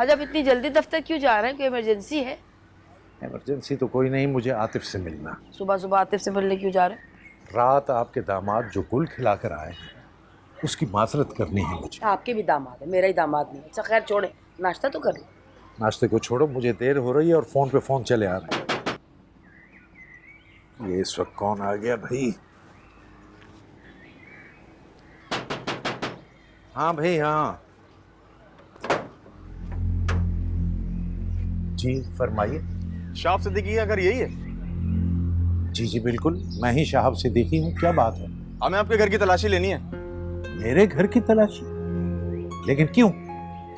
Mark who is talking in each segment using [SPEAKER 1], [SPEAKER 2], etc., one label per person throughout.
[SPEAKER 1] आज आप इतनी जल्दी दफ्तर क्यों जा रहे हैं? कोई इमरजेंसी है?
[SPEAKER 2] इमरजेंसी तो कोई नहीं, मुझे आतिफ से मिलना।
[SPEAKER 1] सुबह सुबह आतिफ से मिलने क्यों जा रहे हैं?
[SPEAKER 2] रात आपके दामाद जो गुल खिलाकर आए हैं उसकी माजरत करनी है मुझे।
[SPEAKER 1] आपके भी दामाद है, मेरा ही दामाद नहीं। अच्छा खैर छोड़े, नाश्ता तो कर लो।
[SPEAKER 2] नाश्ते को छोड़ो, मुझे देर हो रही है और फोन पे फोन चले आ रहे हैं। ये इस वक्त कौन आ गया भाई? हाँ भाई हाँ जी फरमाइए।
[SPEAKER 3] शाह सिद्दीकी का घर यही है?
[SPEAKER 2] जी जी बिल्कुल, मैं ही शाहब सिद्दीकी हूँ। क्या बात है?
[SPEAKER 3] हमें आपके घर की तलाशी लेनी है।
[SPEAKER 2] मेरे घर की तलाशी? लेकिन क्यों?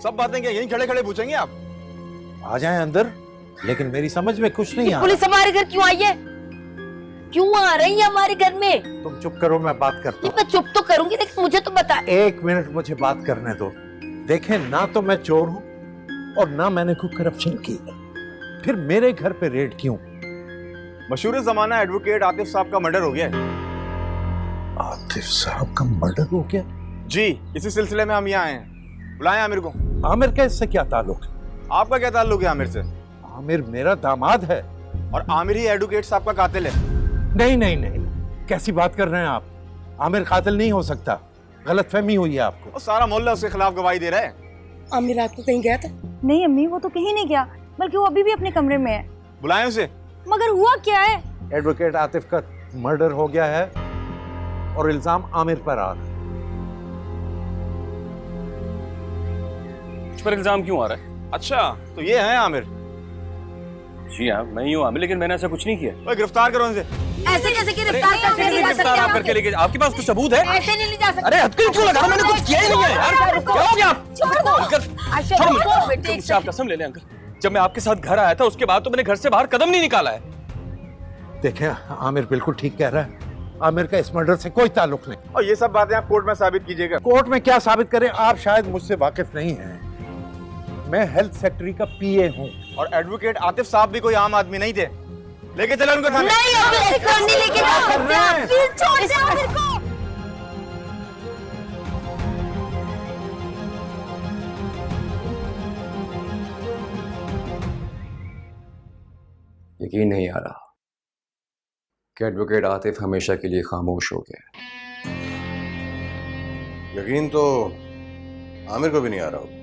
[SPEAKER 3] सब बातें क्या यहीं खड़े खड़े पूछेंगे आप?
[SPEAKER 2] आ जाएं अंदर, लेकिन मेरी समझ में कुछ नहीं आ रहा।
[SPEAKER 1] पुलिस हमारे घर क्यों आई है? क्यों आ रही है हमारे घर में?
[SPEAKER 2] तुम चुप करो, मैं बात करता हूँ।
[SPEAKER 1] मैं चुप तो करूंगी, लेकिन मुझे तो बता।
[SPEAKER 2] एक मिनट मुझे बात करने दो। देखें, ना तो मैं चोर हूँ और ना मैंने कोई करप्शन की, फिर मेरे घर पे रेड क्यों?
[SPEAKER 3] मशहूर जमाना एडवोकेट आतिफ साहब का मर्डर हो गया है।
[SPEAKER 2] आतिफ साहब का मर्डर हो गया?
[SPEAKER 3] जी, इसी सिलसिले में हम यहाँ आए हैं। बुलाएं आमिर को।
[SPEAKER 2] आमिर का इससे क्या ताल्लुक है?
[SPEAKER 3] आपका क्या ताल्लुक है आमिर से?
[SPEAKER 2] आमिर मेरा दामाद है।
[SPEAKER 3] और आमिर ही एडवोकेट साहब का कातिल है।
[SPEAKER 2] नहीं नहीं नहीं, कैसी बात कर रहे हैं आप? आमिर कातिल नहीं हो सकता, गलतफहमी हुई है आपको।
[SPEAKER 3] और सारा मोहल्ला उसके खिलाफ गवाही दे रहा है।
[SPEAKER 1] आमिर रात को कहीं गया था?
[SPEAKER 4] नहीं अम्मी, वो तो कहीं नहीं गया, बल्कि वो अभी भी अपने कमरे में है।
[SPEAKER 3] बुलाएं उसे।
[SPEAKER 4] मगर हुआ क्या है?
[SPEAKER 2] एडवोकेट आतिफ का मर्डर हो गया है और इल्जाम आमिर पर आ रहा है।
[SPEAKER 5] मुझ पर इल्जाम क्यों आ रहा है?
[SPEAKER 3] अच्छा, तो ये है आमिर?
[SPEAKER 5] जी हाँ, मैं ही हूँ आमिर, लेकिन मैंने ऐसा कुछ नहीं किया।
[SPEAKER 3] ओए, गिरफ्तार करो इनसे।
[SPEAKER 1] ऐसे कैसे गिरफ्तार
[SPEAKER 5] गिरफ्तार आप करके लेके? आपके पास कुछ सबूत है?
[SPEAKER 1] ऐसे नहीं ले जा सकते।
[SPEAKER 5] अरे हथकड़ी क्यों लगा रहे हो? मैंने कुछ किया ही नहीं है यार। क्या हो गया आप? अंकल, मुझसे आप कसम ले लें अंकल, जब मैं आपके साथ घर आया था उसके बाद तो मैंने घर से बाहर कदम नहीं निकाला है।
[SPEAKER 2] देखें, आमिर बिल्कुल ठीक कह रहा है। आमिर का इस मर्डर से कोई ताल्लुक नहीं।
[SPEAKER 3] और ये सब बातें आप कोर्ट में साबित कीजिएगा।
[SPEAKER 2] कोर्ट में क्या साबित करें? आप शायद मुझसे वाकिफ नहीं हैं। मैं हेल्थ सेक्रेटरी का पीए हूँ।
[SPEAKER 3] और एडवोकेट आतिफ साहब भी कोई आम आदमी नहीं थे। लेके चले उनको थाने।
[SPEAKER 1] नहीं, अब ऐसे कौन नहीं लेके जाओ। प्लीज छोड़ दे आमिर को।
[SPEAKER 5] यकीन नहीं आ रहा कि एडवोकेट आतिफ हमेशा के लिए खामोश हो गया।
[SPEAKER 6] यकीन तो आमिर को भी नहीं आ रहा होगा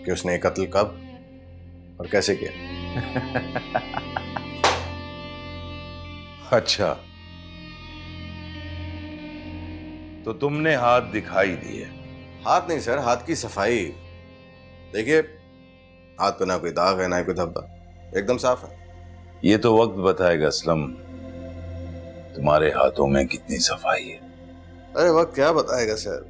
[SPEAKER 6] कि उसने ये कत्ल कब और कैसे किया।
[SPEAKER 7] अच्छा, तो तुमने हाथ दिखाई दिए?
[SPEAKER 6] हाथ नहीं सर, हाथ की सफाई। देखिए, हाथ पे ना कोई दाग है ना कोई धब्बा, एकदम साफ है।
[SPEAKER 7] ये तो वक्त बताएगा असलम, तुम्हारे हाथों में कितनी सफाई है।
[SPEAKER 6] अरे वक्त क्या बताएगा सर।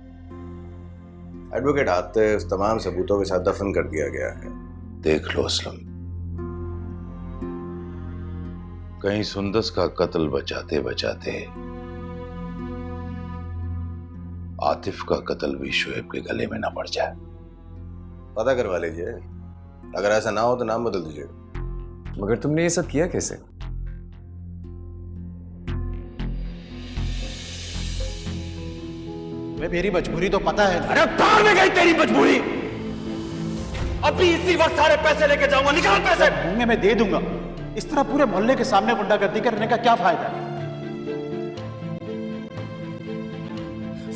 [SPEAKER 6] एडवोकेट आतिफ तमाम सबूतों के साथ दफन कर दिया गया है।
[SPEAKER 7] देख लो असलम, कहीं सुंदस का कत्ल बचाते बचाते आतिफ का कत्ल भी शुएब के गले में ना पड़ जाए।
[SPEAKER 6] पता करवा लीजिए, अगर ऐसा ना हो तो नाम बदल दीजिए।
[SPEAKER 5] मगर तुमने ये सब किया कैसे?
[SPEAKER 8] मेरी मजबूरी तो पता है।
[SPEAKER 5] अरे कहाँ में गई तेरी मजबूरी? अभी इसी वक्त सारे पैसे लेके जाऊंगा, निकाल पैसे।
[SPEAKER 8] होंगे मैं दे दूंगा। इस तरह पूरे मोहल्ले के सामने गुंडागर्दी करने का क्या फायदा है?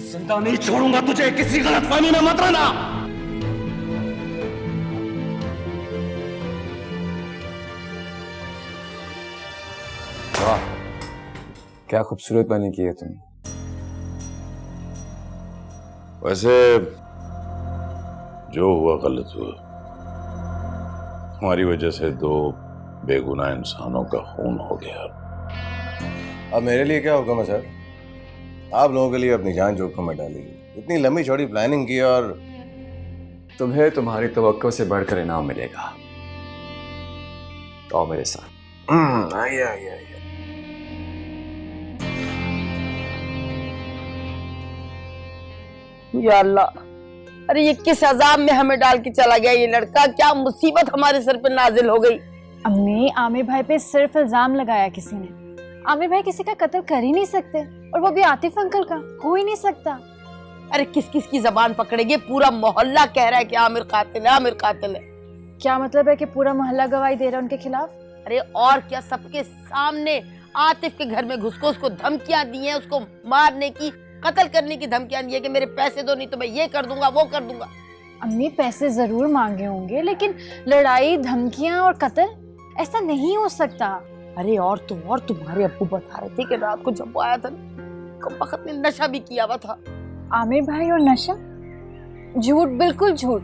[SPEAKER 5] जिंदा नहीं छोड़ूंगा तुझे, किसी गलतफहमी में मत रहना। वाह, क्या खूबसूरत बनी की है तुमने।
[SPEAKER 7] वैसे जो हुआ गलत हुआ। हमारी वजह से दो बेगुनाह इंसानों का खून हो गया।
[SPEAKER 6] अब मेरे लिए क्या हुक्म है सर? आप लोगों के लिए अपनी जान जोखिम में डाली, इतनी लंबी चौड़ी प्लानिंग की और
[SPEAKER 5] तुम्हें तुम्हारी तवक्को से बढ़कर इनाम मिलेगा। तो आओ मेरे साथ।
[SPEAKER 6] आइए आइए आइए।
[SPEAKER 1] या अल्लाह, अरे ये किस अजाब में हमें डाल के चला गया ये लड़का। क्या मुसीबत हमारे सर पे नाजिल हो गई।
[SPEAKER 4] अम्मी, आमिर भाई पे सिर्फ इल्जाम लगाया किसी ने। आमिर भाई किसी का कत्ल कर ही नहीं सकते, और वो भी आतिफ अंकल का हो ही नहीं सकता।
[SPEAKER 1] अरे किस किस की जबान पकड़ेंगे? पूरा मोहल्ला कह रहा है कि आमिर कातिल है, आमिर कातिल है।
[SPEAKER 4] क्या मतलब है कि पूरा मोहल्ला गवाही दे रहा है उनके खिलाफ?
[SPEAKER 1] अरे और क्या, सबके सामने आतिफ के घर में घुस को उसको धमकियां दी हैं, उसको मारने की, कत्ल करने की धमकियां दी है कि मेरे पैसे दो नहीं तो मैं ये कर दूंगा वो कर दूंगा।
[SPEAKER 4] अम्मी पैसे जरूर मांगे होंगे, लेकिन लड़ाई, धमकियां और कत्ल ऐसा नहीं हो सकता।
[SPEAKER 1] अरे और तुम्हारे अब्बू बता रहे थे कि रात को जब वो आया था वक्त ने नशा भी किया हुआ था।
[SPEAKER 4] आमिर भाई और नशा? झूठ, बिल्कुल झूठ।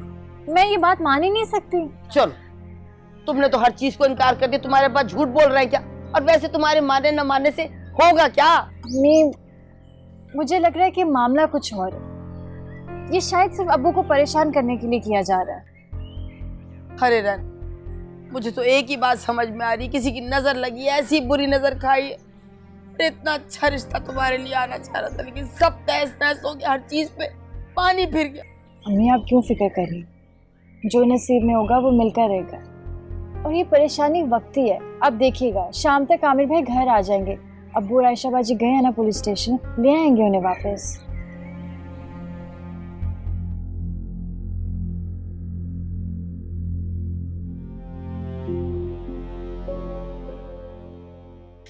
[SPEAKER 4] मैं ये बात मान ही नहीं सकती।
[SPEAKER 1] चलो, तुमने तो हर चीज को इनकार कर दिया, तुम्हारे पास झूठ बोल रहे हैं क्या? और वैसे तुम्हारे मानने न मानने से होगा क्या?
[SPEAKER 4] अम्मी, मुझे लग रहा है कि मामला कुछ और है। ये शायद सिर्फ अब्बू को परेशान करने के लिए किया जा रहा है।
[SPEAKER 1] अरे रन, मुझे तो एक ही बात समझ में आ रही, किसी की नजर लगी है, ऐसी बुरी नजर खाई है। इतना अच्छा रिश्ता तुम्हारे लिए आना चाह रहा था, लेकिन सब तहस नहस हो गया, हर चीज पे पानी फिर गया।
[SPEAKER 4] अम्मी आप क्यों फिक्र कर रही? जो नसीब में होगा वो मिलकर रहेगा। और ये परेशानी वक्ती है। अब देखिएगा शाम तक आमिर भाई घर आ जाएंगे। अब्बू और आयशा बाजी गए हैं ना पुलिस स्टेशन, ले आएंगे उन्हें वापस।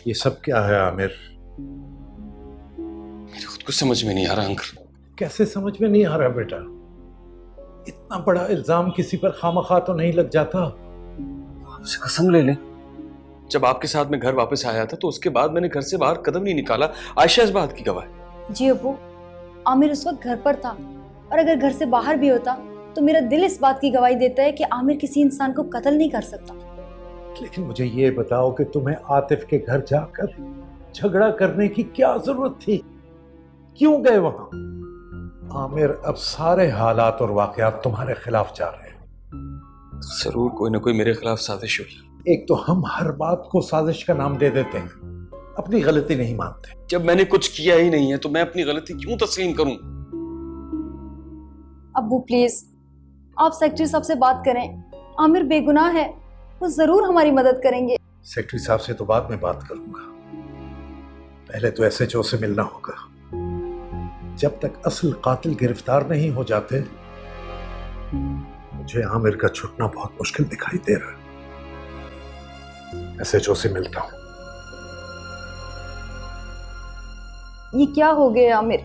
[SPEAKER 2] ये सब क्या है आमिर?
[SPEAKER 5] मेरे खुद को समझ में नहीं आ रहा अंकल।
[SPEAKER 2] कैसे समझ में नहीं आ रहा बेटा? इतना बड़ा इल्जाम किसी पर खामखा तो नहीं लग जाता?
[SPEAKER 5] आपसे कसम ले लें, जब आपके साथ मैं घर वापस आया था तो उसके बाद मैंने घर से बाहर कदम नहीं निकाला। आयशा इस बात की गवाह है।
[SPEAKER 9] जी अब्बू, आमिर उस वक्त घर पर था, और अगर घर से बाहर भी होता तो मेरा दिल इस बात की गवाही देता है कि आमिर किसी इंसान को कत्ल नहीं कर सकता।
[SPEAKER 2] लेकिन मुझे ये बताओ कि तुम्हें आतिफ के घर जाकर झगड़ा करने की क्या जरूरत थी? क्यों गए वहां? आमिर, अब सारे हालात और वाकयात तुम्हारे खिलाफ जा रहे हैं।
[SPEAKER 5] जरूर कोई ना कोई मेरे खिलाफ साजिश हुई।
[SPEAKER 2] एक तो हम हर बात को साजिश का नाम दे देते हैं, अपनी गलती नहीं मानते।
[SPEAKER 5] जब मैंने कुछ किया ही नहीं है तो मैं अपनी गलती क्यों तस्लीम करूं?
[SPEAKER 9] अब्बू प्लीज, आप सेक्रेटरी साहब से बात करें। आमिर बेगुनाह है, वो जरूर हमारी मदद करेंगे।
[SPEAKER 2] सेक्रेटरी साहब से तो बाद में बात करूंगा, पहले तो एसएचओ से मिलना होगा। जब तक असल कातिल गिरफ्तार नहीं हो जाते मुझे आमिर का छुटना बहुत मुश्किल दिखाई दे रहा है। एसएचओ से मिलता हूं।
[SPEAKER 9] ये क्या हो गया आमिर?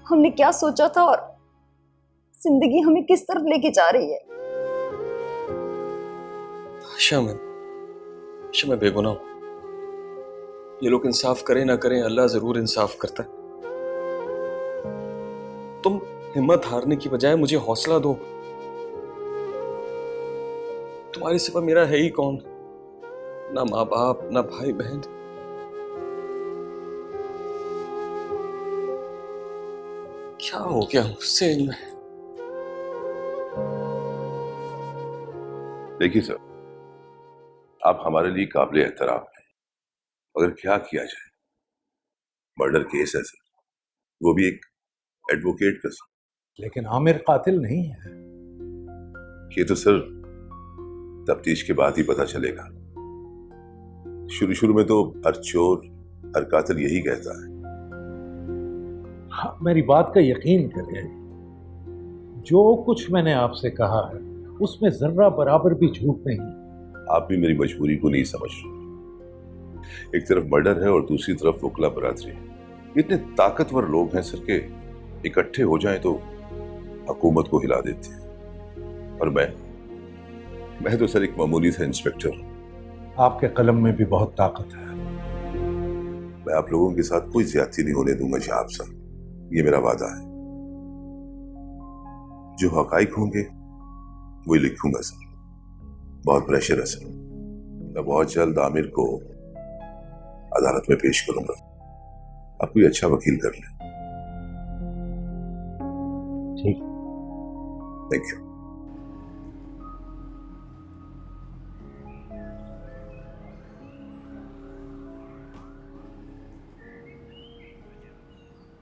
[SPEAKER 9] हमने क्या सोचा था और जिंदगी हमें किस तरफ लेके जा रही है?
[SPEAKER 5] आयशा, मैं बेगुनाह हूं। ये लोग इंसाफ करें ना करें, अल्लाह जरूर इंसाफ करता है। तुम हिम्मत हारने की बजाय मुझे हौसला दो। तुम्हारे सिवा मेरा है ही कौन? ना माँ बाप, ना भाई बहन। क्या हो गया मुझसे इनमें?
[SPEAKER 7] देखिए सर, आप हमारे लिए काबिल एहतराम हैं, मगर क्या किया जाए, मर्डर केस है सर, वो भी एक एडवोकेट का सर।
[SPEAKER 2] लेकिन आमिर कातिल नहीं है।
[SPEAKER 7] ये तो सर तफ्तीश के बाद ही पता चलेगा। शुरू में तो हर चोर, हर कातिल यही कहता है।
[SPEAKER 2] हाँ, मेरी बात का यकीन करें, जो कुछ मैंने आपसे कहा है उसमें जर्रा बराबर भी झूठ नहीं।
[SPEAKER 7] आप भी मेरी मजबूरी को नहीं समझ रहे। एक तरफ मर्डर है और दूसरी तरफ वकला बरादरी है। इतने ताकतवर लोग हैं सर के इकट्ठे हो जाएं तो हुकूमत को हिला देते हैं। और मैं तो सर एक मामूली सा इंस्पेक्टर हूं।
[SPEAKER 2] आपके कलम में भी बहुत ताकत है।
[SPEAKER 7] मैं आप लोगों के साथ कोई ज्यादती नहीं होने दूंगा जनाब सर, ये मेरा वादा है। जो हकाइक होंगे वही लिखूंगा सर। बहुत प्रेशर है सर, मैं बहुत जल्द आमिर को अदालत में पेश करूंगा। आप कोई अच्छा वकील कर लें।
[SPEAKER 2] ठीक,
[SPEAKER 7] थैंक यू।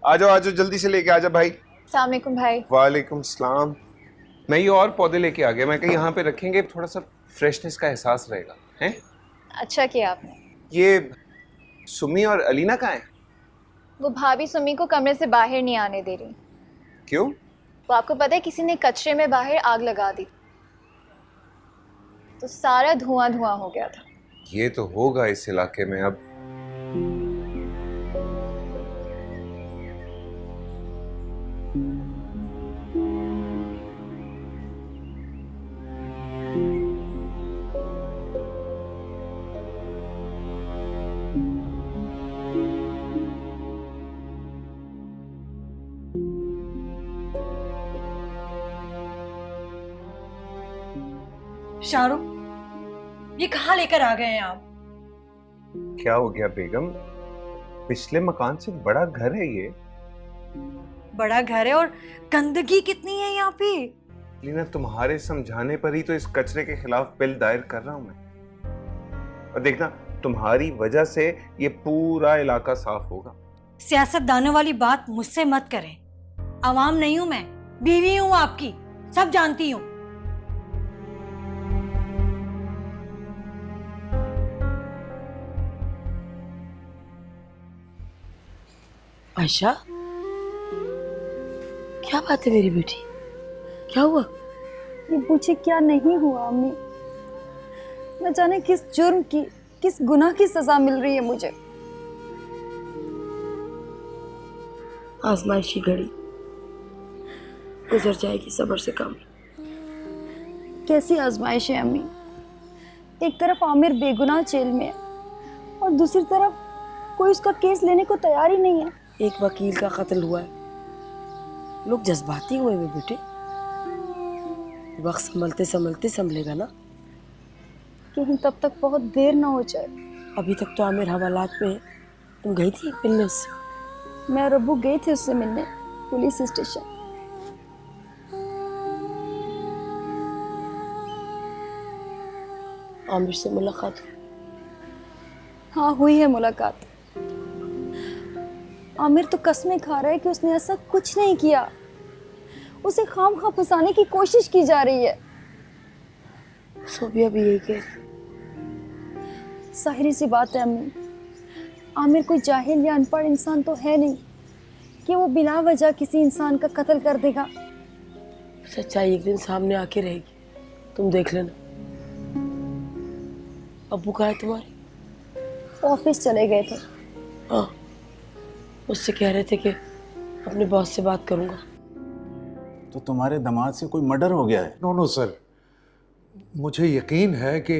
[SPEAKER 10] आ जाओ जल्दी से लेके आ जाओ भाई।
[SPEAKER 4] अस्सलाम वालेकुम भाई।
[SPEAKER 10] वालेकुम सलाम। मैं ये और पौधे लेके आ गया, मैं कहीं यहाँ पे रखेंगे, थोड़ा सा फ्रेशनेस का एहसास रहेगा। हैं?
[SPEAKER 4] अच्छा किया आपने।
[SPEAKER 10] ये सुमी और अलीना कहाँ हैं?
[SPEAKER 4] वो भाभी सुमी को कमरे से बाहर नहीं आने दे रही।
[SPEAKER 10] क्यों?
[SPEAKER 4] वो आपको पता है किसी ने कचरे में बाहर आग लगा दी।
[SPEAKER 9] तो सारा धुआं धुआं हो गया था।
[SPEAKER 10] ये तो होगा इस इलाके में अब।
[SPEAKER 11] शाहरुख, ये कहाँ लेकर आ गए हैं आप?
[SPEAKER 10] क्या हो गया बेगम? पिछले मकान से बड़ा घर है ये।
[SPEAKER 11] बड़ा घर है और गंदगी कितनी है यहाँ पे।
[SPEAKER 10] लीना, तुम्हारे समझाने पर ही तो इस कचरे के खिलाफ बिल दायर कर रहा हूं मैं। और देखना, तुम्हारी वजह से ये पूरा इलाका साफ होगा।
[SPEAKER 11] सियासतदानों वाली बात मुझसे मत करें। आवाम नहीं हूं मैं, बीवी हूं आपकी, सब जानती हूँ।
[SPEAKER 1] आयशा, क्या बात है मेरी बेटी? क्या हुआ?
[SPEAKER 9] ये मुझे क्या नहीं हुआ अम्मी। न जाने किस जुर्म की, किस गुनाह की सजा मिल रही है मुझे।
[SPEAKER 1] आजमाइशी घड़ी गुजर जाएगी, सब्र से काम।
[SPEAKER 9] कैसी आजमाइश है अम्मी? एक तरफ आमिर बेगुनाह जेल में है और दूसरी तरफ कोई उसका केस लेने को तैयार ही नहीं है।
[SPEAKER 1] एक वकील का कत्ल हुआ है, लोग जज्बाती हुए हैं बेटे। वक्त संभलते संभलते संभलेगा ना।
[SPEAKER 9] कहीं तब तक बहुत देर ना हो जाए।
[SPEAKER 1] अभी तक तो आमिर हवालात पे है। तुम गई थी मिलने उससे?
[SPEAKER 9] मैं और अब्बू गए थे उससे मिलने पुलिस स्टेशन।
[SPEAKER 1] आमिर से मुलाकात हुई?
[SPEAKER 9] हाँ, हुई है मुलाकात। आमिर तो कसमें खा रहा है कि उसने ऐसा कुछ नहीं किया। उसे खामखा फंसाने की कोशिश की जा रही है।
[SPEAKER 1] सोबिया भी यही कह रही।
[SPEAKER 9] जाहिर सी बात है अम्मी, आमिर कोई जाहिल या अनपढ़ इंसान तो है नहीं कि वो बिना वजह किसी इंसान का कत्ल कर देगा।
[SPEAKER 1] सच्चाई एक दिन सामने आके रहेगी, तुम देख लेना। अब्बू कहाँ है तुम्हारे?
[SPEAKER 9] ऑफिस चले गए थे।
[SPEAKER 1] हाँ, उससे कह रहे थे कि अपने बॉस से बात करूंगा।
[SPEAKER 8] तो तुम्हारे दामाद से कोई मर्डर हो गया है?
[SPEAKER 2] नो सर, मुझे यकीन है कि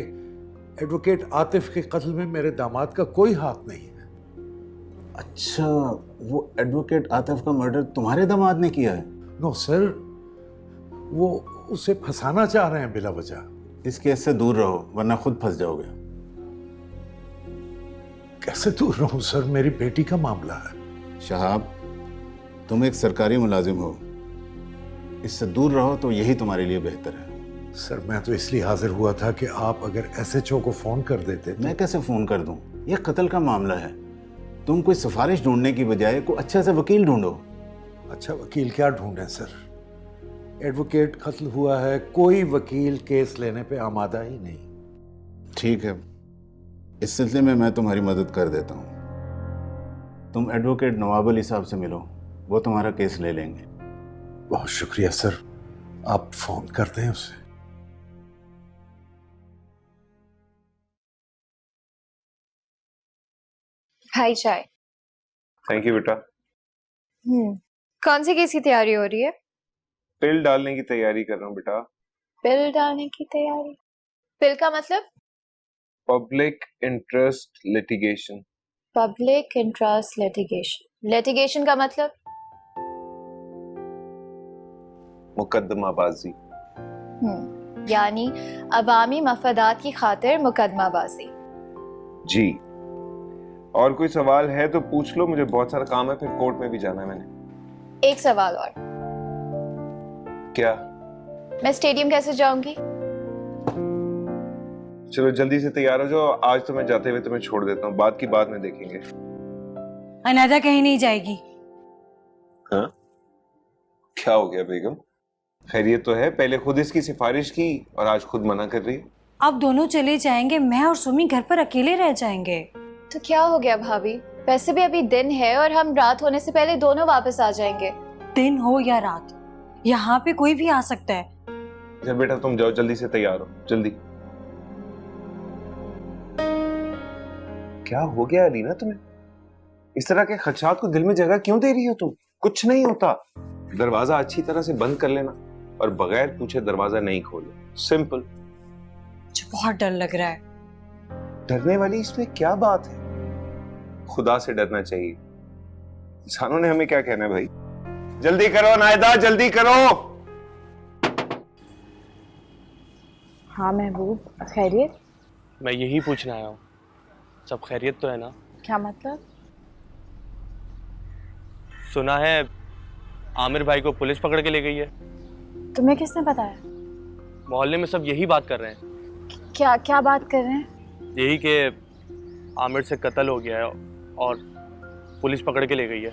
[SPEAKER 2] एडवोकेट आतिफ के कत्ल में मेरे दामाद का कोई हाथ नहीं है।
[SPEAKER 8] अच्छा, वो एडवोकेट आतिफ का मर्डर तुम्हारे दामाद ने किया है?
[SPEAKER 2] नो सर, वो उसे फंसाना चाह रहे हैं बिला वजह।
[SPEAKER 8] इस केस से दूर रहो वरना खुद फंस जाओगे।
[SPEAKER 2] कैसे दूर रहूं सर, मेरी बेटी का मामला है।
[SPEAKER 8] शहाब, तुम एक सरकारी मुलाजिम हो, इससे दूर रहो तो यही तुम्हारे लिए बेहतर है।
[SPEAKER 2] सर, मैं तो इसलिए हाजिर हुआ था कि आप अगर एसएचओ को फोन कर देते।
[SPEAKER 8] मैं कैसे फोन कर दूं? यह कत्ल का मामला है। तुम कोई सिफारिश ढूंढने की बजाय कोई अच्छा सा वकील ढूंढो।
[SPEAKER 2] अच्छा वकील क्या ढूंढे सर? एडवोकेट कत्ल हुआ है, कोई वकील केस लेने पे आमादा ही नहीं।
[SPEAKER 8] ठीक है, इस सिलसिले में मैं तुम्हारी मदद कर देता हूँ। तुम एडवोकेट नवाब अली साहब से मिलो, वो तुम्हारा केस ले लेंगे।
[SPEAKER 2] बहुत शुक्रिया सर, आप फोन कर दें उसे।
[SPEAKER 4] भाई चाय।
[SPEAKER 10] थैंक यू बेटा।
[SPEAKER 4] कौन सी केस की तैयारी हो रही है?
[SPEAKER 10] पिल डालने की तैयारी कर रहा हूँ बेटा।
[SPEAKER 4] बिल डालने की तैयारी? बिल का मतलब?
[SPEAKER 10] Public interest litigation.
[SPEAKER 4] Public interest litigation. Litigation का मतलब?
[SPEAKER 10] मुकदमाबाजी।
[SPEAKER 4] यानी अवामी मफादात की खातिर मुकदमाबाजी।
[SPEAKER 10] जी। और कोई सवाल है तो पूछ लो, मुझे बहुत सारा काम है, फिर कोर्ट में भी जाना है मैंने।
[SPEAKER 4] एक सवाल और।
[SPEAKER 10] क्या?
[SPEAKER 4] मैं स्टेडियम कैसे जाऊंगी?
[SPEAKER 10] चलो जल्दी से तैयार हो जाओ, आज तो मैं जाते हुए तुम्हें छोड़ देता हूँ, बात की बाद में देखेंगे।
[SPEAKER 11] अनादा कहीं नहीं जाएगी।
[SPEAKER 10] हाँ? क्या हो गया बेगम? खैरियत तो है? पहले खुद इसकी सिफारिश की और आज खुद मना कर रही है।
[SPEAKER 11] अब दोनों चले जाएंगे, मैं और सुमी घर पर अकेले रह जाएंगे।
[SPEAKER 4] तो क्या हो गया भाभी? वैसे भी अभी दिन है और हम रात होने से पहले दोनों वापस आ जाएंगे।
[SPEAKER 11] दिन हो या रात, यहाँ पे कोई भी आ सकता है।
[SPEAKER 10] अच्छा बेटा तुम जाओ, जल्दी से तैयार हो, जल्दी। क्या हो गया अलीना तुम्हें? इस तरह के खदशात को दिल में जगह क्यों दे रही हो तुम? कुछ नहीं होता। दरवाजा अच्छी तरह से बंद कर लेना और बगैर पूछे दरवाजा नहीं खोलना। सिंपल।
[SPEAKER 11] मुझे बहुत डर लग रहा है।
[SPEAKER 10] डरने वाली इसमें क्या बात है? खुदा से डरना चाहिए। इंसानों ने हमें क्या कहना है भाई? जल्दी करो नायदा, जल्दी करो।
[SPEAKER 4] हाँ महबूब, खैरियत?
[SPEAKER 5] मैं यही पूछने आया हूँ, सब खैरियत तो है ना?
[SPEAKER 4] क्या मतलब?
[SPEAKER 5] सुना है आमिर भाई को पुलिस पकड़ के ले गई है।
[SPEAKER 4] तुम्हें किसने बताया?
[SPEAKER 5] मोहल्ले में सब यही बात कर रहे हैं।
[SPEAKER 4] क्या क्या बात कर रहे हैं?
[SPEAKER 5] यही कि आमिर से कत्ल हो गया है और पुलिस पकड़ के ले गई है।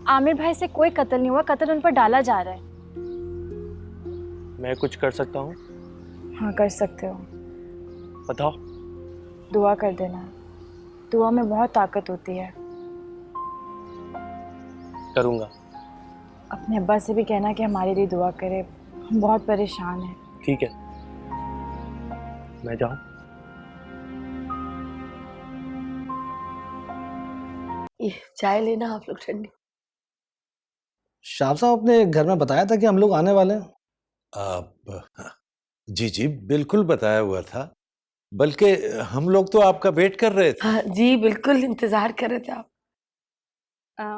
[SPEAKER 4] आमिर भाई से कोई कत्ल नहीं हुआ, कत्ल उन पर डाला जा रहा है।
[SPEAKER 5] मैं कुछ कर सकता हूँ?
[SPEAKER 4] हाँ कर सकते हो।
[SPEAKER 5] बताओ।
[SPEAKER 4] दुआ कर देना, दुआ में बहुत ताकत होती है।
[SPEAKER 5] करूँगा।
[SPEAKER 4] अपने अब्बा से भी कहना कि हमारे लिए दुआ करे, हम बहुत परेशान हैं।
[SPEAKER 5] ठीक है, मैं जाऊँ?
[SPEAKER 1] चाय लेना आप लोग ठंडी।
[SPEAKER 12] शाह साहब अपने घर में बताया था कि हम लोग आने वाले हैं।
[SPEAKER 2] जी जी बिल्कुल बताया हुआ था, बल्कि हम लोग तो आपका वेट कर रहे थे।
[SPEAKER 1] हाँ जी बिल्कुल इंतजार कर रहे थे आप।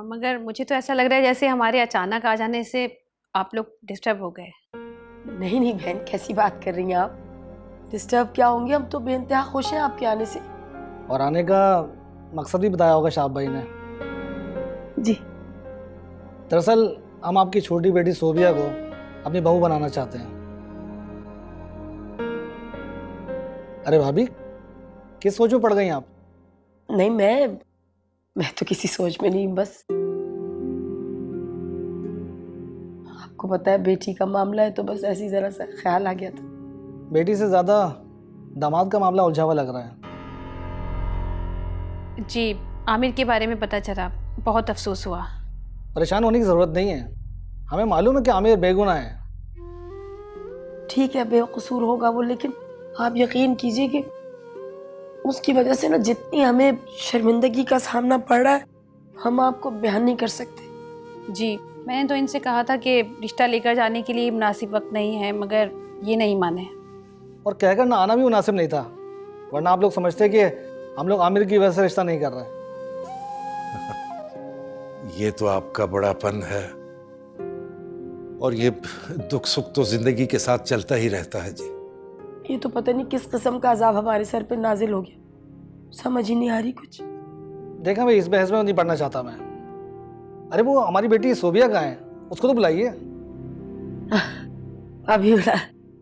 [SPEAKER 13] मगर मुझे तो ऐसा लग रहा है जैसे हमारे अचानक आ जाने से आप लोग डिस्टर्ब हो गए।
[SPEAKER 1] नहीं नहीं बहन, कैसी बात कर रही हैं आप? डिस्टर्ब क्या होंगे, हम तो बेइंतहा खुश हैं आपके आने से।
[SPEAKER 12] और आने का मकसद भी बताया होगा शाह भाई ने।
[SPEAKER 1] जी
[SPEAKER 12] दरअसल हम आपकी छोटी बेटी सोबिया को अपनी बहू बनाना चाहते हैं। अरे भाभी, किस सोच में पड़ गई आप?
[SPEAKER 1] नहीं मैं तो किसी सोच में नहीं, बस आपको पता है बेटी का मामला है तो बस ऐसी जरा सा ख्याल आ गया था।
[SPEAKER 12] बेटी से ज्यादा दामाद का मामला उलझा हुआ लग रहा है।
[SPEAKER 13] जी आमिर के बारे में पता चला, बहुत अफसोस हुआ।
[SPEAKER 12] परेशान होने की जरूरत नहीं है, हमें मालूम है कि आमिर बेगुनाह है।
[SPEAKER 1] ठीक है बेकसूर होगा वो, लेकिन आप यकीन कीजिए कि उसकी वजह से ना जितनी हमें शर्मिंदगी का सामना पड़ रहा है हम आपको बयान नहीं कर सकते।
[SPEAKER 13] जी मैंने तो इनसे कहा था कि रिश्ता लेकर जाने के लिए मुनासिब वक्त नहीं है, मगर ये नहीं माने।
[SPEAKER 12] और कहकर ना आना भी मुनासिब नहीं था, वरना आप लोग समझते कि हम लोग आमिर की वजह से रिश्ता नहीं कर रहे।
[SPEAKER 2] ये तो आपका बड़ापन है, और ये दुख सुख तो जिंदगी के साथ चलता ही रहता है जी।
[SPEAKER 1] ये तो पता नहीं किस किस्म का अजाब हमारे सर पे नाजिल हो गया, समझ ही नहीं आ रही कुछ।
[SPEAKER 12] देखा भाई, इस बहस में नहीं पढ़ना चाहता मैं। अरे वो हमारी बेटी सोबिया कहाँ है, उसको तो बुलाइए।
[SPEAKER 1] अभी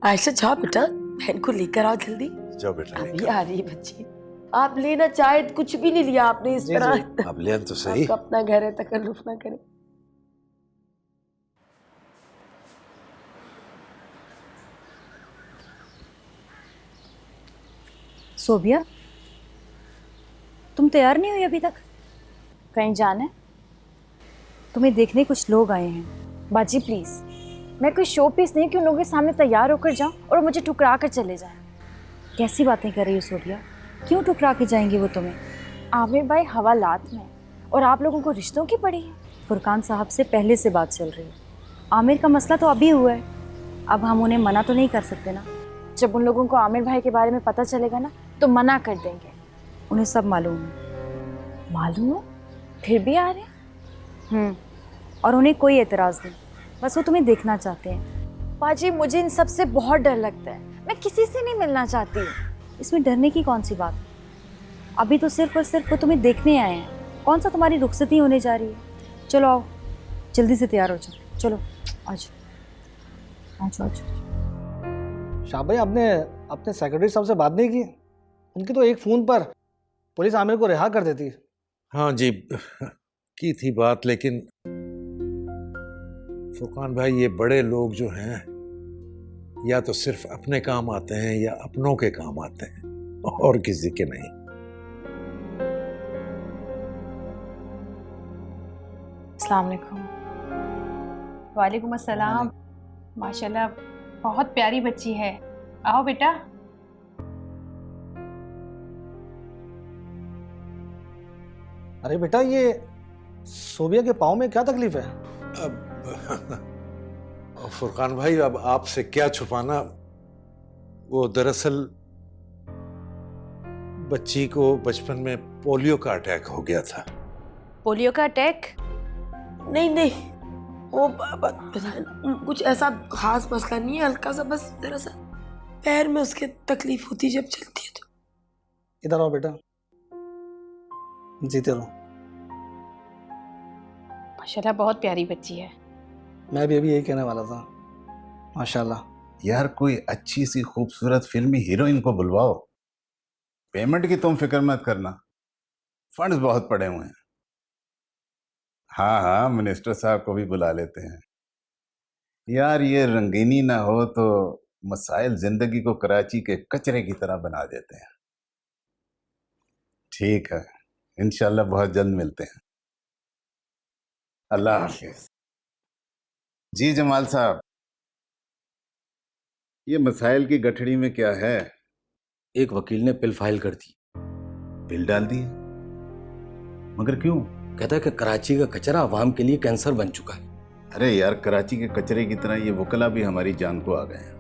[SPEAKER 1] आयशा जाओ बेटा, बहन को लेकर आओ जल्दी।
[SPEAKER 2] जाओ बेटा।
[SPEAKER 1] अभी आ रही है बच्ची। आप लेना चाहे कुछ भी नहीं लिया आपने इस तरह।
[SPEAKER 2] अब ले तो सही।
[SPEAKER 1] आपका अपना घर है, तकल्लुफ ना करें।
[SPEAKER 11] सोबिया, तुम तैयार नहीं हुई अभी तक?
[SPEAKER 4] कहीं जाने?
[SPEAKER 11] तुम्हें देखने कुछ लोग आए हैं।
[SPEAKER 4] बाजी प्लीज, मैं कोई शो पीस नहीं कि उन लोगों के सामने तैयार होकर जाऊं और मुझे ठुकरा कर चले जाएं।
[SPEAKER 11] कैसी बातें कर रही हो सोबिया? क्यों ठुकरा के जाएंगे वो तुम्हें?
[SPEAKER 4] आमिर भाई हवालात में, और आप लोगों को रिश्तों की पड़ी है।
[SPEAKER 11] फुरकान साहब से पहले से बात चल रही है। आमिर का मसला तो अभी हुआ है, अब हम उन्हें मना तो नहीं कर सकते ना।
[SPEAKER 4] जब उन लोगों को आमिर भाई के बारे में पता चलेगा ना तो मना कर देंगे।
[SPEAKER 11] उन्हें सब मालूम है।
[SPEAKER 4] मालूम है? फिर भी आ रहे हैं?
[SPEAKER 11] और उन्हें कोई एतराज़ नहीं, बस वो तुम्हें देखना चाहते हैं।
[SPEAKER 4] बाजी मुझे इन सब से बहुत डर लगता है, मैं किसी से नहीं मिलना चाहती।
[SPEAKER 11] इसमें डरने की कौन सी बात है? अभी तो सिर्फ और सिर्फ वो तुम्हें देखने आए हैं, कौन सा तुम्हारी रुखसती होने जा रही है। चलो आओ, जल्दी से तैयार हो जाओ। चलो आज आज आज।
[SPEAKER 12] शाह भाई, आपने अपने सेक्रेटरी साहब से बात नहीं की? उनकी तो एक फ़ोन पर पुलिस आमिर को रिहा कर देती।
[SPEAKER 2] हाँ जी की थी बात, लेकिन फुरकान भाई ये बड़े लोग जो हैं या तो सिर्फ अपने काम आते हैं या अपनों के काम आते हैं, और किसी के नहीं।
[SPEAKER 4] अस्सलाम वालेकुम।
[SPEAKER 13] वालेकुम अस्सलाम। माशाल्लाह बहुत प्यारी बच्ची है। आओ बेटा।
[SPEAKER 12] अरे बेटा, ये सोबिया के पाँव में क्या तकलीफ है?
[SPEAKER 2] अब फुरकान भाई, अब आपसे क्या छुपाना, वो दरअसल बच्ची को बचपन में पोलियो का अटैक हो गया था।
[SPEAKER 13] पोलियो का अटैक?
[SPEAKER 1] नहीं नहीं, वो कुछ ऐसा खास मसला नहीं है, हल्का सा बस जरा सा पैर में उसके तकलीफ होती जब चलती है तो।
[SPEAKER 12] इधर आओ बेटा, जीते रहो।
[SPEAKER 13] माशाल्लाह बहुत प्यारी बच्ची है।
[SPEAKER 12] मैं भी अभी यही कहने वाला था, माशाल्लाह।
[SPEAKER 8] यार कोई अच्छी सी खूबसूरत फिल्मी हीरोइन को बुलवाओ। पेमेंट की तुम फिक्र मत करना, फंड्स बहुत पड़े हुए हैं। हाँ हाँ, मिनिस्टर साहब को भी बुला लेते हैं। यार ये रंगीनी ना हो तो मसाइल जिंदगी को कराची के कचरे की तरह बना देते हैं। ठीक है, इंशाल्लाह बहुत जल्द मिलते हैं। अल्लाह हाफिज। जी जमाल साहब, ये मसाइल की गठड़ी में क्या है?
[SPEAKER 5] एक वकील ने पिल फाइल कर दी।
[SPEAKER 8] बिल डाल दिए? मगर क्यों?
[SPEAKER 5] कहता है कि कराची का कचरा आवाम के लिए कैंसर बन चुका है।
[SPEAKER 8] अरे यार, कराची के कचरे की तरह ये वकला भी हमारी जान को आ गए हैं।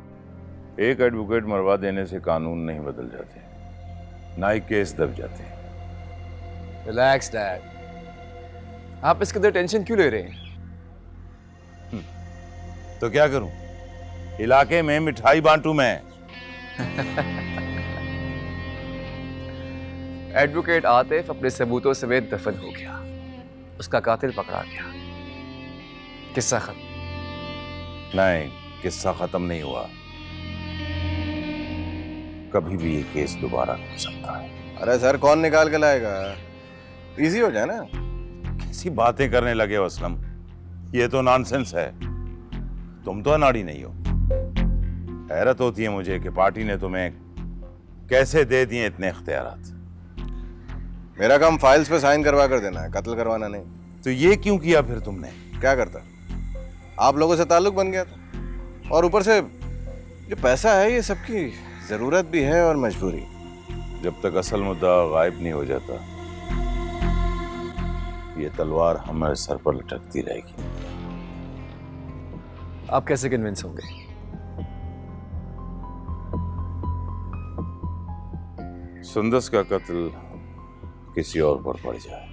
[SPEAKER 7] एक एडवोकेट मरवा देने से कानून नहीं बदल जाते, ना ही केस दब जाते।
[SPEAKER 5] रिलैक्स डैड, आप इसके अंदर टेंशन क्यों ले रहे हैं?
[SPEAKER 7] तो क्या करूं, इलाके में मिठाई बांटूं मैं?
[SPEAKER 5] एडवोकेट आतिफ अपने सबूतों समेत दफन हो गया, उसका कातिल पकड़ा गया। किस्सा खत्म।
[SPEAKER 7] नहीं, किस्सा खत्म नहीं हुआ। कभी भी ये केस दोबारा हो सकता है।
[SPEAKER 6] अरे सर, कौन निकाल के लाएगा? इजी हो जाए ना।
[SPEAKER 7] कैसी बातें करने लगे हो असलम, ये तो नॉनसेंस है। तुम तो अनाड़ी नहीं हो। हैरत होती है मुझे कि पार्टी ने तुम्हें कैसे दे दिए इतने इख्तियारात।
[SPEAKER 6] मेरा काम फाइल्स पे साइन करवा कर देना है, कत्ल करवाना नहीं।
[SPEAKER 7] तो ये क्यों किया फिर तुमने?
[SPEAKER 6] क्या करता, आप लोगों से ताल्लुक बन गया था, और ऊपर से जो पैसा है ये सबकी जरूरत भी है और मजबूरी।
[SPEAKER 7] जब तक असल मुद्दा गायब नहीं हो जाता, ये तलवार हमारे सर पर लटकती रहेगी।
[SPEAKER 5] आप कैसे कन्विंस होंगे?
[SPEAKER 7] सुंदस का कत्ल किसी और पर पड़ जाए।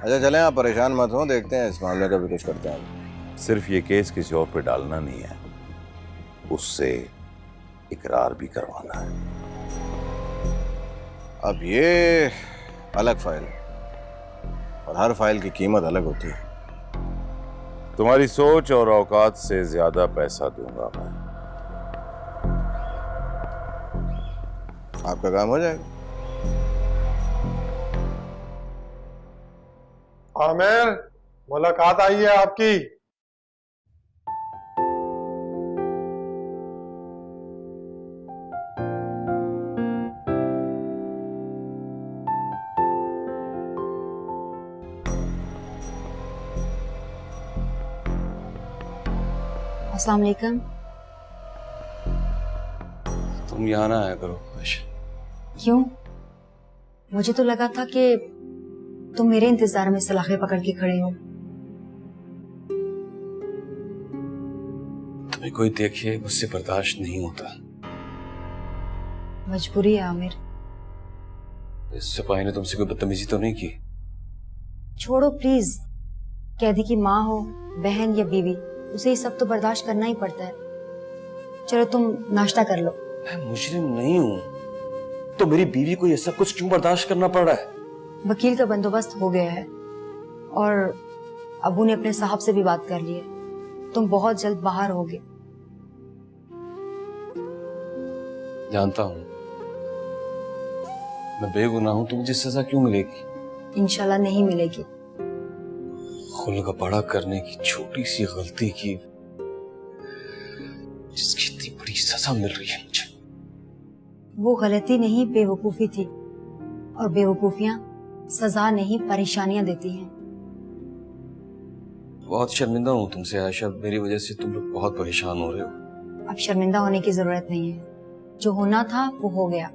[SPEAKER 6] अच्छा चलें, आप परेशान मत हो, देखते हैं इस मामले का भी कुछ करते हैं।
[SPEAKER 7] सिर्फ ये केस किसी और पे डालना नहीं है, उससे इकरार भी करवाना है।
[SPEAKER 6] अब ये अलग फाइल, और हर फाइल की कीमत अलग होती है।
[SPEAKER 7] तुम्हारी सोच और औकात से ज्यादा पैसा दूंगा मैं।
[SPEAKER 6] आपका काम हो जाएगा।
[SPEAKER 14] आमिर, मुलाकात आई है आपकी।
[SPEAKER 11] अस्सलाम वालेकुम।
[SPEAKER 5] तुम यहाँ ना आया करो।
[SPEAKER 11] क्यों? मुझे तो लगा था कि तुम मेरे इंतजार में सलाखें पकड़ के खड़े हो।
[SPEAKER 5] तुम्हें कोई देखे मुझसे बर्दाश्त नहीं होता।
[SPEAKER 11] मजबूरी है आमिर।
[SPEAKER 5] इस सिपाही ने तुमसे कोई बदतमीजी तो नहीं की?
[SPEAKER 11] छोड़ो प्लीज। कैदी की माँ हो, बहन या बीवी, उसे ये सब तो बर्दाश्त करना ही पड़ता है। चलो तुम नाश्ता कर लो।
[SPEAKER 5] मैं मुजरिम नहीं हूँ, तो मेरी बीवी को ये सब कुछ क्यों बर्दाश्त करना पड़ रहा है?
[SPEAKER 11] वकील का बंदोबस्त हो गया है और अबू ने अपने साहब से भी बात कर ली है। तुम बहुत जल्द बाहर होगे।
[SPEAKER 5] जानता हूँ मैं बेगुनाह हूँ, तो मुझे सजा क्यों मिलेगी?
[SPEAKER 11] इंशाल्लाह नहीं मिलेगी।
[SPEAKER 5] खुल का बड़ा करने की छोटी सी गलती की, जिसकी इतनी बड़ी सजा मिल रही है मुझे।
[SPEAKER 11] वो गलती नहीं, बेवकूफी थी, और बेवकूफियां सजा नहीं परेशानियां देती हैं।
[SPEAKER 5] बहुत शर्मिंदा हूँ तुमसे आयशा, मेरी वजह से तुम लोग बहुत परेशान हो रहे हो।
[SPEAKER 11] अब शर्मिंदा होने की जरूरत नहीं है, जो होना था वो हो गया।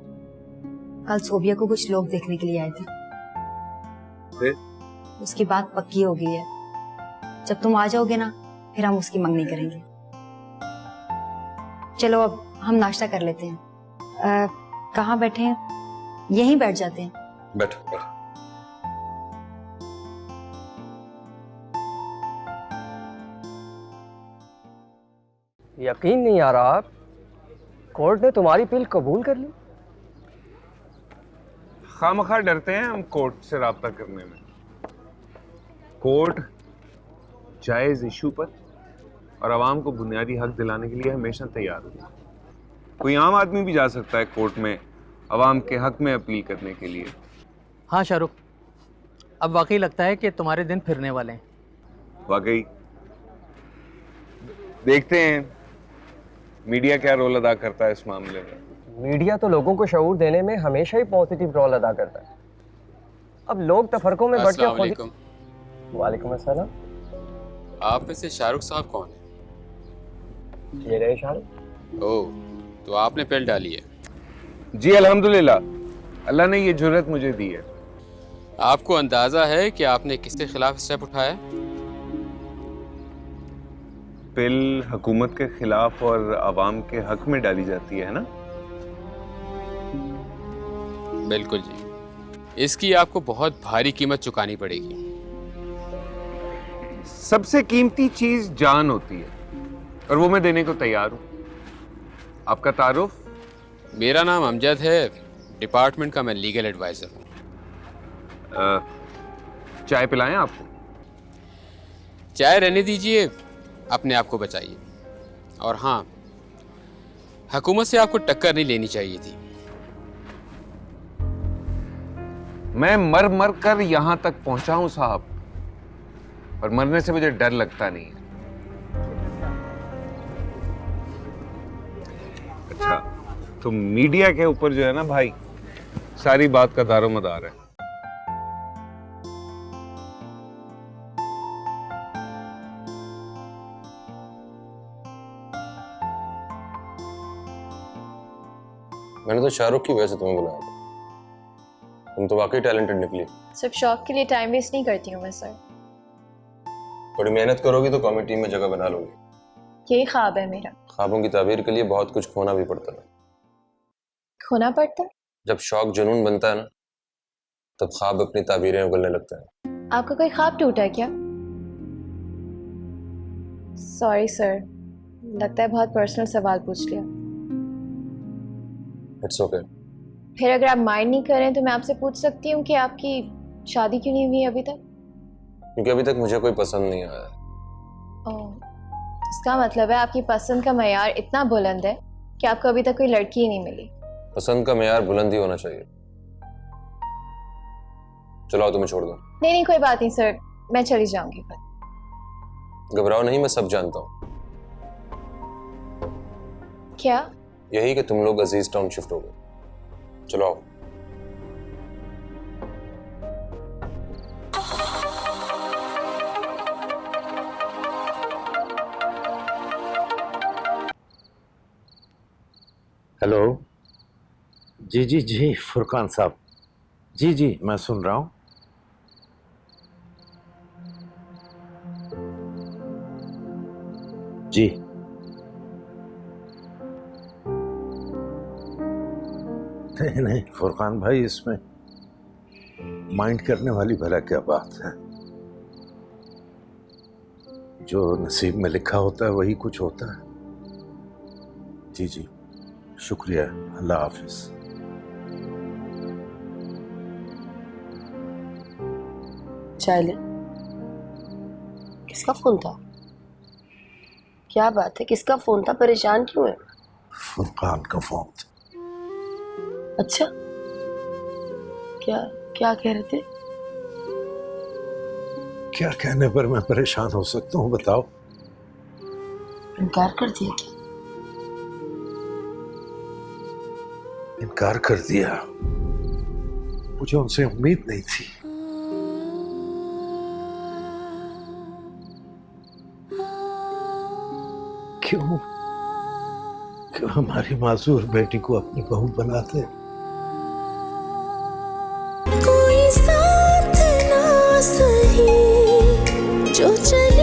[SPEAKER 11] कल सोबिया को कुछ लोग देखने के लिए आए थे।
[SPEAKER 5] फिर
[SPEAKER 11] उसकी बात पक्की हो गई है। जब तुम आ जाओगे ना फिर हम उसकी मंगनी करेंगे। चलो अब हम नाश्ता कर लेते हैं। कहाँ बैठे हैं? यहीं बैठ जाते हैं।
[SPEAKER 5] बैठो बैठो।
[SPEAKER 15] यकीन नहीं आ रहा, आप कोर्ट ने तुम्हारी अपील कबूल कर ली।
[SPEAKER 10] खामखा डरते हैं हम कोर्ट से राब्ता करने में। कोर्ट जायज इशू पर और आवाम को बुनियादी हक दिलाने के लिए हमेशा तैयार होती है। कोई आम आदमी भी जा सकता है कोर्ट में आवाम के हक में अपील करने के लिए।
[SPEAKER 16] हाँ शाहरुख, अब वाकई लगता है कि तुम्हारे दिन फिरने वाले हैं।
[SPEAKER 10] वाकई देखते हैं मीडिया क्या रोल अदा करता है इस मामले में।
[SPEAKER 15] मीडिया तो लोगों को शऊर देने में हमेशा ही पॉजिटिव रोल अदा करता है। अब लोग तफरकों में बढ़ के खुद। वालेकुम अस्सलाम।
[SPEAKER 17] आप में से शाहरुख साहब कौन है?
[SPEAKER 15] ये रहे शाहरुख।
[SPEAKER 17] ओह, तो आपने पिल डाली है?
[SPEAKER 10] जी अल्हम्दुलिल्लाह, अल्लाह ने ये जुर्रत मुझे दी है।
[SPEAKER 17] आपको अंदाजा है कि आपने किसके खिलाफ स्टेप उठाया?
[SPEAKER 10] पिल हुकूमत के खिलाफ और आवाम के हक में डाली जाती है ना?
[SPEAKER 17] बिल्कुल जी, इसकी आपको बहुत भारी कीमत चुकानी पड़ेगी।
[SPEAKER 10] सबसे कीमती चीज जान होती है और वो मैं देने को तैयार हूं। आपका तारुफ?
[SPEAKER 17] मेरा नाम अमजद है, डिपार्टमेंट का मैं लीगल एडवाइजर हूँ।
[SPEAKER 10] चाय पिलाएं आपको?
[SPEAKER 17] चाय रहने दीजिए, अपने आप को बचाइए। और हाँ, हुकूमत से आपको टक्कर नहीं लेनी चाहिए थी।
[SPEAKER 10] मैं मर मर कर यहां तक पहुंचा हूं साहब, और मरने से मुझे डर लगता नहीं है। अच्छा, तो मीडिया के ऊपर जो है ना भाई, सारी बात का दारोमदार है।
[SPEAKER 6] मैंने तो शाहरुख की वजह से तुम्हें बुलाया था। तुम तो वाकई टैलेंटेड निकली।
[SPEAKER 4] सिर्फ शौक के लिए टाइम वेस्ट नहीं करती हूँ मैं सर।
[SPEAKER 6] थोड़ी मेहनत करोगी तो कॉमेडी टीम में जगह बना लोगी।
[SPEAKER 4] यही ख्वाब है मेरा।
[SPEAKER 6] ख्वाबों की ताबीर के लिए बहुत कुछ खोना भी पड़ता है।
[SPEAKER 4] खोना पड़ता है?
[SPEAKER 6] जब शौक जुनून बनता है ना, तब ख्वाब अपनी ताबीरें उगलने लगता है।
[SPEAKER 4] आपका कोई ख्वाब टूटा है क्या? सॉरी सर, लगता है बहुत पर्सनल सवाल पूछ लिया।
[SPEAKER 6] It's okay.
[SPEAKER 4] फिर अगर आप माइंड नहीं करें तो मैं आपसे पूछ सकती हूँ कि आपकी शादी क्यों नहीं हुई अभी तक?
[SPEAKER 6] क्योंकि अभी तक मुझे कोई पसंद नहीं आया।
[SPEAKER 4] ओह, इसका मतलब है आपकी पसंद का मयार इतना बुलंद है कि आपको अभी तक कोई लड़की ही नहीं मिली।
[SPEAKER 6] पसंद का मयार बुलंद ही होना चाहिए। चलो तुम्हें छोड़ दूं।
[SPEAKER 4] नहीं नहीं, कोई बात नहीं सर, मैं चली जाऊंगी फिर।
[SPEAKER 6] घबराओ नहीं, मैं सब जानता हूँ।
[SPEAKER 4] क्या?
[SPEAKER 6] यही कि तुम लोग अजीज टाउन शिफ्ट हो गए। चलो आओ।
[SPEAKER 2] हेलो। जी जी जी फुरकान साहब, जी जी मैं सुन रहा हूँ। जी नहीं नहीं फुरकान भाई, इसमें माइंड करने वाली भला क्या बात है। जो नसीब में लिखा होता है वही कुछ होता है। जी जी शुक्रिया, अल्लाह हाफिज।
[SPEAKER 1] चाय ले। किसका फोन था? क्या बात है, किसका फोन था? परेशान क्यों है?
[SPEAKER 2] फुरकान का फोन था।
[SPEAKER 1] अच्छा, क्या क्या कह रहे थे?
[SPEAKER 2] क्या कहने पर मैं परेशान हो सकता हूँ, बताओ।
[SPEAKER 1] इनकार कर दिया क्या?
[SPEAKER 2] इनकार कर दिया? मुझे उनसे उम्मीद नहीं थी। क्यों क्यों हमारी मासूर बेटी को अपनी बहू बनाते?
[SPEAKER 18] कोई साथ ना जो चले